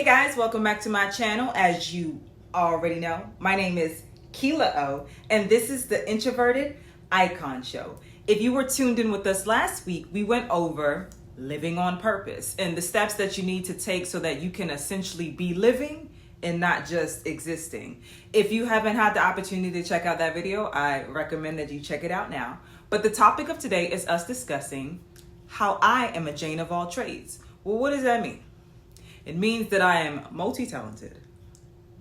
guys, welcome back to my channel. As you already know, my name is Kielaohh, and this is the Introverted Icon Show. If you were tuned in with us last week, we went over living on purpose and the steps that you need to take so that you can essentially be living and not just existing. If you haven't had the opportunity to check out that video, I recommend that you check it out now. But the topic of today is us discussing how I am a Jane of all trades. Well, what does that mean? It means that I am multi-talented,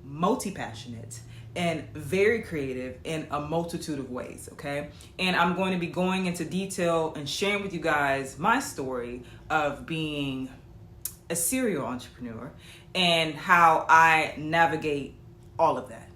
multi-passionate, and very creative in a multitude of ways, okay? And I'm going to be going into detail and sharing with you guys my story of being a serial entrepreneur and how I navigate all of that.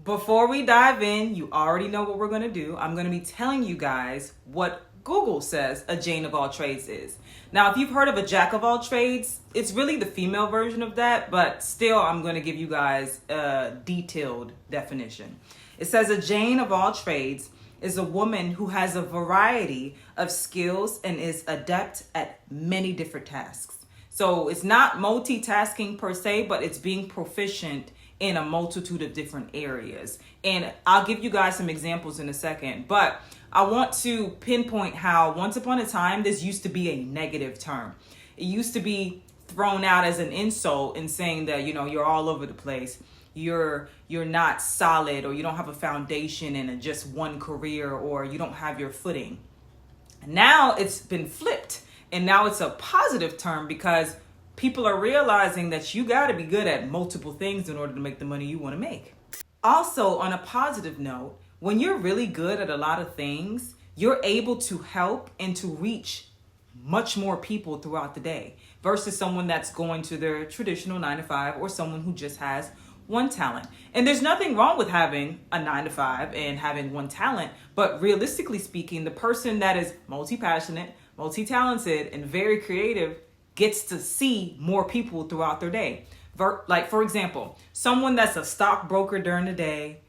Before we dive in, you already know what we're going to do. I'm going to be telling you guys what Google says a Jane of all trades is. Now, if you've heard of a Jack of all trades, it's really the female version of that, but still I'm going to give you guys a detailed definition. It says a Jane of all trades is a woman who has a variety of skills and is adept at many different tasks. So it's not multitasking per se, but it's being proficient in a multitude of different areas. And I'll give you guys some examples in a second, but I want to pinpoint how once upon a time, this used to be a negative term. It used to be thrown out as an insult and saying that, you're all over the place. You're not solid, or you don't have a foundation in just one career, or you don't have your footing. Now it's been flipped, and now it's a positive term because people are realizing that you got to be good at multiple things in order to make the money you want to make. Also, on a positive note, when you're really good at a lot of things, you're able to help and to reach much more people throughout the day versus someone that's going to their traditional 9-to-5 or someone who just has one talent. And there's nothing wrong with having a 9-to-5 and having one talent, but realistically speaking, the person that is multi-passionate, multi-talented, and very creative gets to see more people throughout their day. Like, for example, someone that's a stockbroker during the day,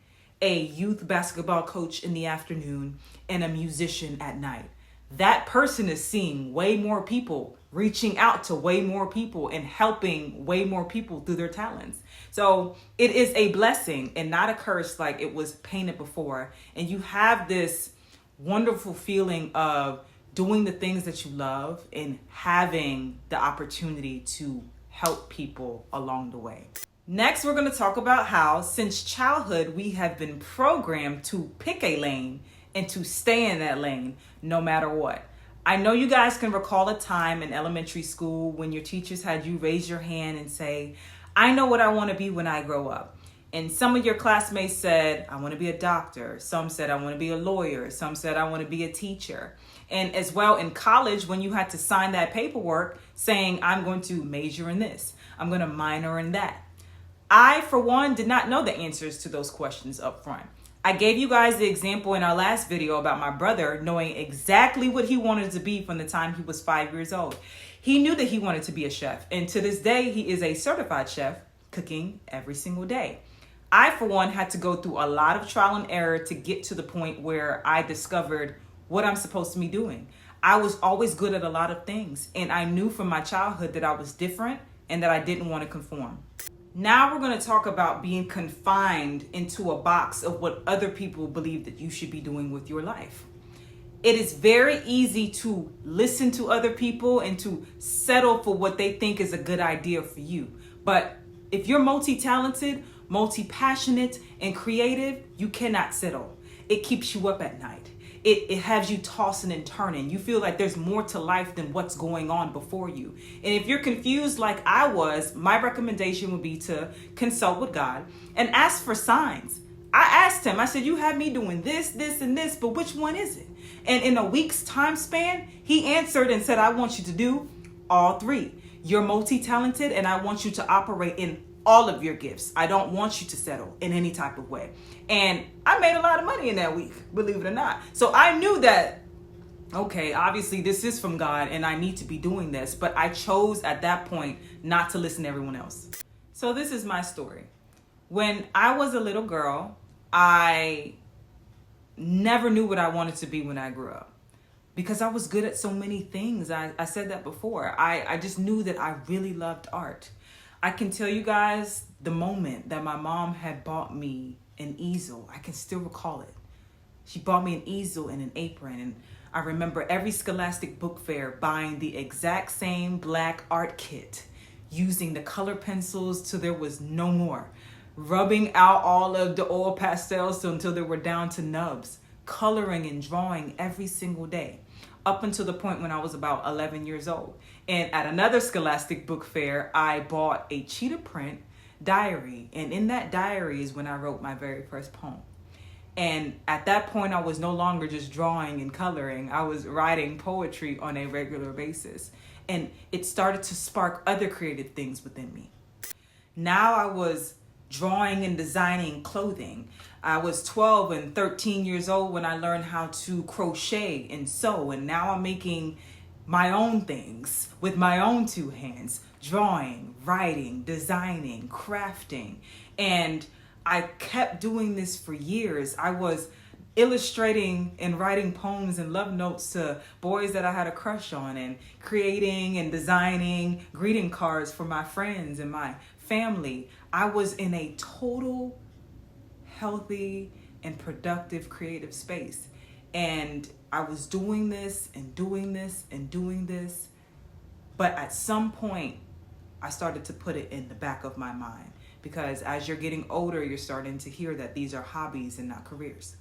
a youth basketball coach in the afternoon, and a musician at night. That person is seeing way more people, reaching out to way more people, and helping way more people through their talents. So it is a blessing and not a curse like it was painted before. And you have this wonderful feeling of doing the things that you love and having the opportunity to help people along the way. Next, we're going to talk about how since childhood, we have been programmed to pick a lane and to stay in that lane no matter what. I know you guys can recall a time in elementary school when your teachers had you raise your hand and say, I know what I want to be when I grow up. And some of your classmates said, I want to be a doctor. Some said, I want to be a lawyer. Some said, I want to be a teacher. And as well in college, when you had to sign that paperwork saying, I'm going to major in this, I'm going to minor in that. I, for one, did not know the answers to those questions up front. I gave you guys the example in our last video about my brother knowing exactly what he wanted to be from the time he was 5 years old. He knew that he wanted to be a chef. And to this day, he is a certified chef, cooking every single day. I, for one, had to go through a lot of trial and error to get to the point where I discovered what I'm supposed to be doing. I was always good at a lot of things, and I knew from my childhood that I was different and that I didn't want to conform. Now we're going to talk about being confined into a box of what other people believe that you should be doing with your life. It is very easy to listen to other people and to settle for what they think is a good idea for you. But if you're multi-talented, multi-passionate, and creative, you cannot settle. It keeps you up at night. It has you tossing and turning. You feel like there's more to life than what's going on before you. And if you're confused like I was, my recommendation would be to consult with God and ask for signs. I asked him, I said, you have me doing this, this, and this, but which one is it? And in a week's time span, he answered and said, I want you to do all three. You're multi-talented, and I want you to operate in all of your gifts. I don't want you to settle in any type of way. And I made a lot of money in that week, believe it or not. So I knew that, okay, obviously this is from God and I need to be doing this, but I chose at that point not to listen to everyone else. So this is my story. When I was a little girl, I never knew what I wanted to be when I grew up because I was good at so many things. I said that before. I just knew that I really loved art. I can tell you guys the moment that my mom had bought me an easel. I can still recall it. She bought me an easel and an apron, and I remember every Scholastic book fair buying the exact same black art kit, using the color pencils till there was no more, rubbing out all of the oil pastels until they were down to nubs, coloring and drawing every single day, up until the point when I was about 11 years old. And at another Scholastic book fair, I bought a cheetah print diary, and in that diary is when I wrote my very first poem. And at that point, I was no longer just drawing and coloring. I was writing poetry on a regular basis. And it started to spark other creative things within me. Now I was drawing and designing clothing. I was 12 and 13 years old when I learned how to crochet and sew. And now I'm making my own things with my own two hands, drawing, writing, designing, crafting. And I kept doing this for years. I was illustrating and writing poems and love notes to boys that I had a crush on, and creating and designing greeting cards for my friends and my family. I was in a total healthy and productive creative space. And I was doing this and doing this and doing this. But at some point, I started to put it in the back of my mind. Because as you're getting older, you're starting to hear that these are hobbies and not careers.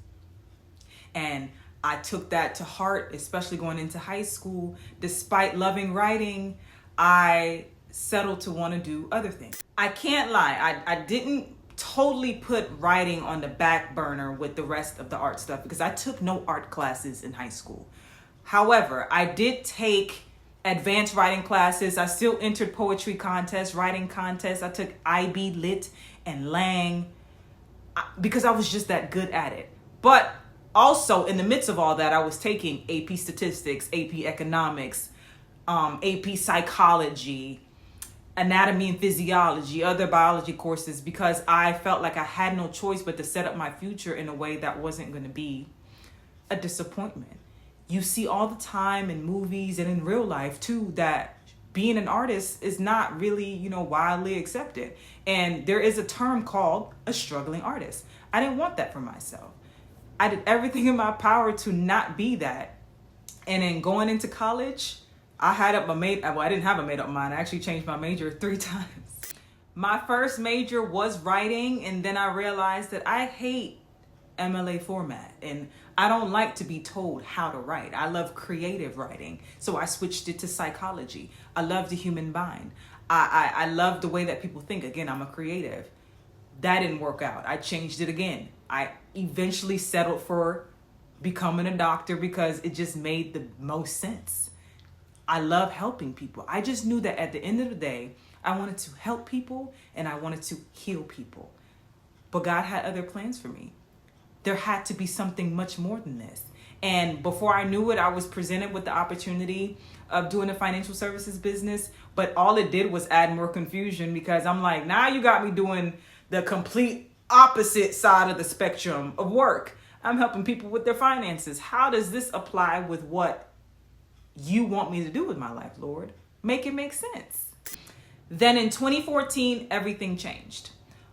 And I took that to heart, especially going into high school. Despite loving writing, I settled to want to do other things. I can't lie, I didn't totally put writing on the back burner with the rest of the art stuff, because I took no art classes in high school. However, I did take advanced writing classes. I still entered poetry contests, writing contests. I took IB Lit and Lang because I was just that good at it. But also in the midst of all that, I was taking AP Statistics, AP Economics, AP Psychology, Anatomy and Physiology, other biology courses, because I felt like I had no choice but to set up my future in a way that wasn't going to be a disappointment. You see all the time in movies and in real life too that being an artist is not really, widely accepted. And there is a term called a struggling artist. I didn't want that for myself. I did everything in my power to not be that. And then going into college, I didn't have a made up mind. I actually changed my major 3 times. My first major was writing, and then I realized that I hate MLA format, and I don't like to be told how to write. I love creative writing, so I switched it to psychology. I love the human mind. I love the way that people think. Again, I'm a creative. That didn't work out. I changed it again. I eventually settled for becoming a doctor because it just made the most sense. I love helping people. I just knew that at the end of the day, I wanted to help people and I wanted to heal people. But God had other plans for me. There had to be something much more than this. And before I knew it, I was presented with the opportunity of doing a financial services business. But all it did was add more confusion, because I'm like, now you got me doing the complete opposite side of the spectrum of work. I'm helping people with their finances. How does this apply with what you want me to do with my life, Lord? Make it make sense. Then in 2014, everything changed.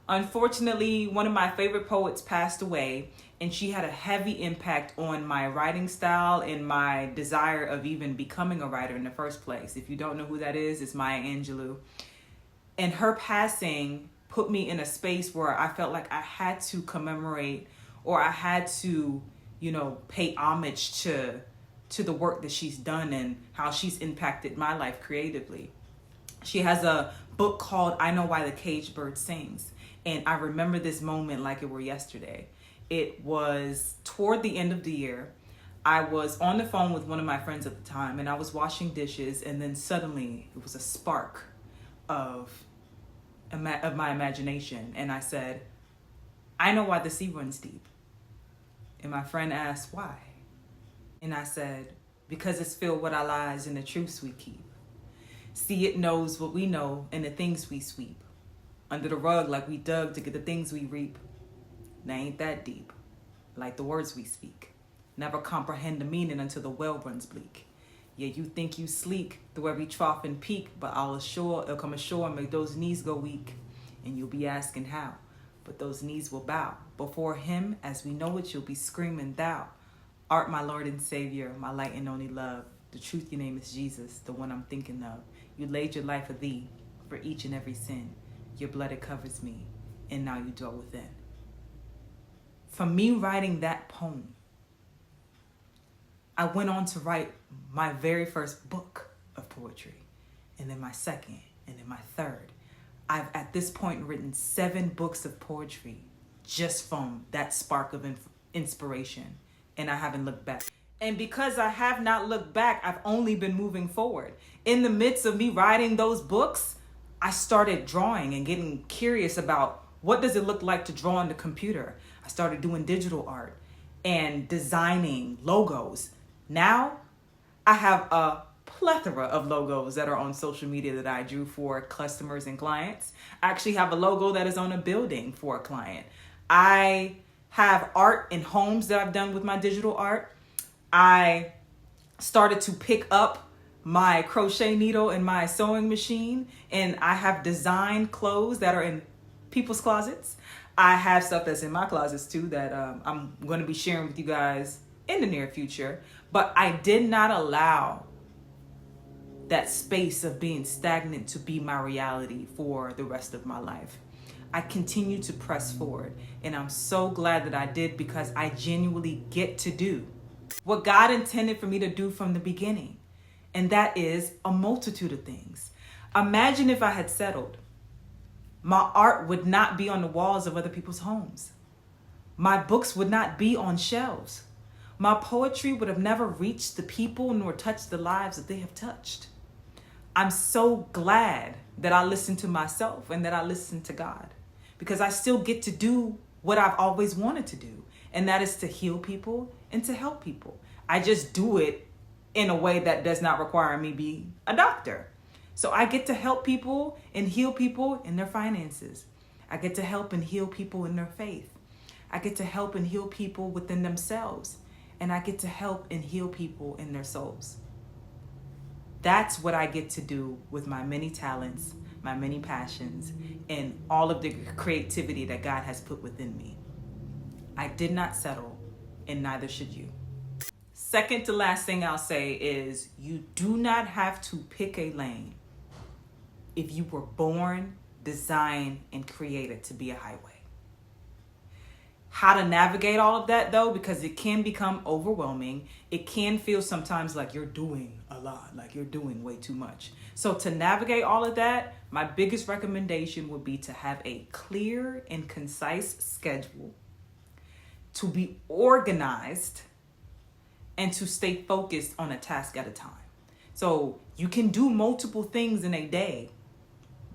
Unfortunately, one of my favorite poets passed away, and she had a heavy impact on my writing style and my desire of even becoming a writer in the first place. If you don't know who that is, it's Maya Angelou. And her passing put me in a space where I felt like I had to commemorate, or I had to, pay homage to the work that she's done and how she's impacted my life creatively. She has a book called I Know Why the Caged Bird Sings. And I remember this moment like it were yesterday. It was toward the end of the year. I was on the phone with one of my friends at the time, and I was washing dishes, and then suddenly it was a spark of my imagination. And I said, I know why the sea runs deep. And my friend asked, why? And I said, because it's filled with our lies and the truths we keep. See, it knows what we know and the things we sweep under the rug like we dug to get the things we reap. They ain't that deep, like the words we speak. Never comprehend the meaning until the well runs bleak. Yeah, you think you sleek through every trough and peak, but it'll come ashore and make those knees go weak. And you'll be asking how, but those knees will bow. Before him, as we know it, you'll be screaming, thou art my Lord and Savior, my light and only love. The truth, your name is Jesus, the one I'm thinking of. You laid your life for thee, for each and every sin. Your blood, it covers me, and now you dwell within. From me writing that poem, I went on to write my very first book of poetry, and then my second, and then my third. I've at this point written 7 books of poetry just from that spark of inspiration, and I haven't looked back. And because I have not looked back, I've only been moving forward. In the midst of me writing those books, I started drawing and getting curious about what does it look like to draw on the computer. I started doing digital art and designing logos. Now, I have a plethora of logos that are on social media that I drew for customers and clients. I actually have a logo that is on a building for a client. I have art in homes that I've done with my digital art. I started to pick up my crochet needle and my sewing machine, and I have designed clothes that are in people's closets. I have stuff that's in my closets too that I'm going to be sharing with you guys in the near future. But I did not allow that space of being stagnant to be my reality for the rest of my life. I continue to press forward, and I'm so glad that I did, because I genuinely get to do what God intended for me to do from the beginning, and that is a multitude of things. Imagine if I had settled. My art would not be on the walls of other people's homes. My books would not be on shelves. My poetry would have never reached the people nor touched the lives that they have touched. I'm so glad that I listened to myself and that I listened to God, because I still get to do what I've always wanted to do, and that is to heal people and to help people. I just do it in a way that does not require me be a doctor. So I get to help people and heal people in their finances. I get to help and heal people in their faith. I get to help and heal people within themselves. And I get to help and heal people in their souls. That's what I get to do with my many talents, my many passions, and all of the creativity that God has put within me. I did not settle, and neither should you. Second to last thing I'll say is, you do not have to pick a lane if you were born, designed, and created to be a highway. How to navigate all of that, though, because it can become overwhelming. It can feel sometimes like you're doing a lot, like you're doing way too much. So to navigate all of that, my biggest recommendation would be to have a clear and concise schedule, to be organized, and to stay focused on a task at a time. So you can do multiple things in a day,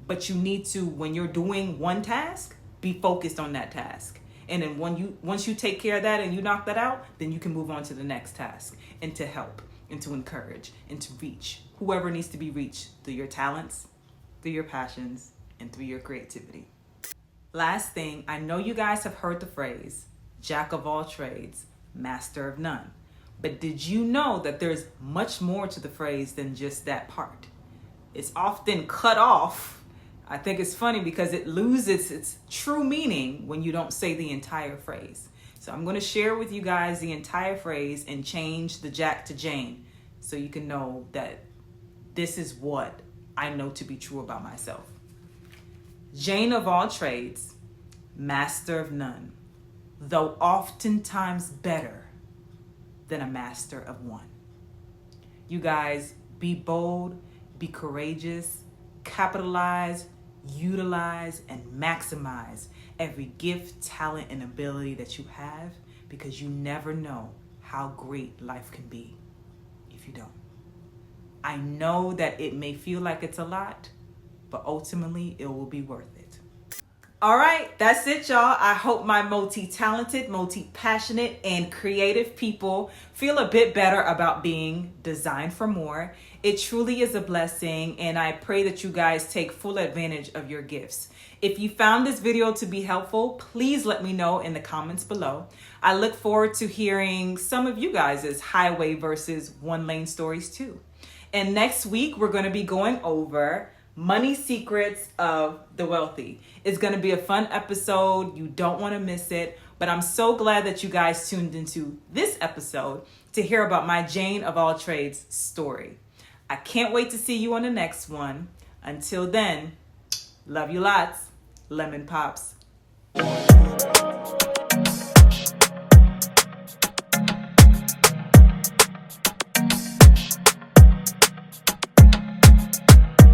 but you need to, when you're doing one task, be focused on that task. And then once you take care of that and you knock that out, then you can move on to the next task, and to help and to encourage and to reach whoever needs to be reached through your talents, through your passions, and through your creativity. Last thing, I know you guys have heard the phrase, jack of all trades, master of none. But did you know that there's much more to the phrase than just that part? It's often cut off. I think it's funny because it loses its true meaning when you don't say the entire phrase. So I'm going to share with you guys the entire phrase and change the Jack to Jane, so you can know that this is what I know to be true about myself. Jane of all trades, master of none, though oftentimes better than a master of one. You guys, be bold, be courageous, capitalize, utilize, and maximize every gift, talent, and ability that you have, because you never know how great life can be if you don't. I know that it may feel like it's a lot, but ultimately it will be worth it. All right, that's it, y'all. I hope my multi-talented, multi-passionate, and creative people feel a bit better about being designed for more. It truly is a blessing, and I pray that you guys take full advantage of your gifts. If you found this video to be helpful, please let me know in the comments below. I look forward to hearing some of you guys' highway versus one lane stories too. And next week, we're going to be going over money secrets of the wealthy. It's going to be a fun episode. You don't want to miss it. But I'm so glad that you guys tuned into this episode to hear about my Jane of all trades story. I can't wait to see you on the next one. Until then, love you lots. Lemon Pops.